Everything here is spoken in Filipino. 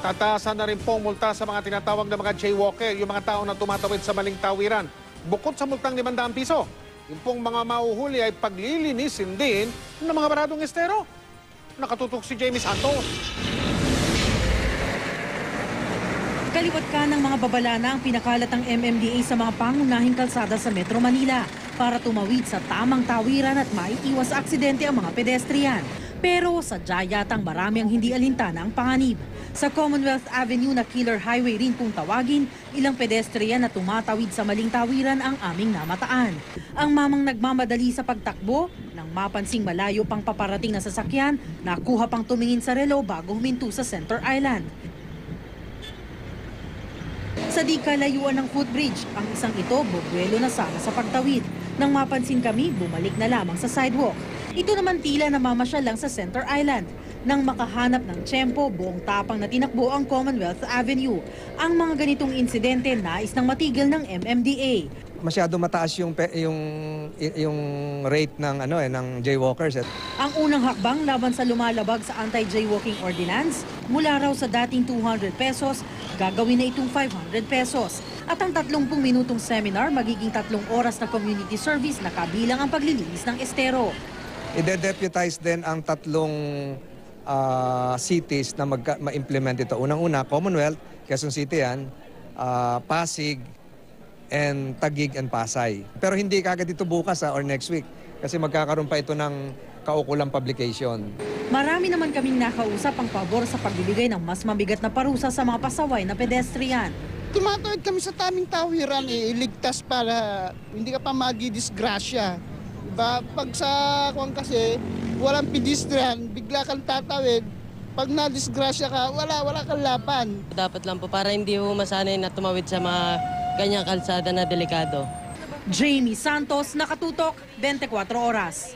Tataasan na rin pong multa sa mga tinatawag na mga jaywalker, yung mga tao na tumatawid sa maling tawiran. Bukod sa multang 500 piso, yung pong mga mauhuli ay paglilinisin din ng mga baradong estero. Nakatutok si Jamie Santos. Kaliwat ka ng mga babala na ang pinakalat ng MMDA sa mga pangunahing kalsada sa Metro Manila para tumawid sa tamang tawiran at maiiwas sa aksidente ang mga pedestrian. Pero sadya yatang marami ang hindi alintana ang panganib. Sa Commonwealth Avenue na Killer Highway rin kung tawagin, ilang pedestrian na tumatawid sa maling tawiran ang aming namataan. Ang mamang nagmamadali sa pagtakbo, nang mapansing malayo pang paparating na sasakyan, nakuha pang tumingin sa relo bago huminto sa Center Island. Sa di kalayuan ng footbridge, ang isang ito bubuelo na sana sa pagtawid. Nang mapansin kami, bumalik na lamang sa sidewalk. Ito naman tila namamasyal lang sa Center Island. Nang makahanap ng tiyempo, buong tapang na tinakbo ang Commonwealth Avenue. Ang mga ganitong insidente nais nang matigil ng MMDA. Masyado mataas yung rate ng ng jaywalkers. Ang unang hakbang laban sa lumalabag sa anti-jaywalking ordinance, mula raw sa dating 200 pesos, gagawin na itong 500 pesos. At ang 30 minutong seminar, magiging 3 oras na community service na kabilang ang paglilinis ng estero. Ide-deputize din ang 3 cities na ma-implement ito. Unang-una, Commonwealth, Quezon City yan, Pasig, and Taguig and Pasay. Pero hindi kagad ito bukas or next week kasi magkakaroon pa ito ng kaukulang publication. Marami naman kaming nakausap ang pabor sa pagbibigay ng mas mabigat na parusa sa mga pasaway na pedestrian. Tumatawid kami sa taming tawiran, iligtas para hindi ka pa magidisgrasya. Diba? Pag sa kwan kasi, walang pedestrian, bigla kang tatawid. Pag na-disgrasya ka, wala kang laban. Dapat lang po para hindi po masanay na tumawid sa mga ganyang kalsada na delikado. Jamie Santos, Nakatutok, 24 Oras.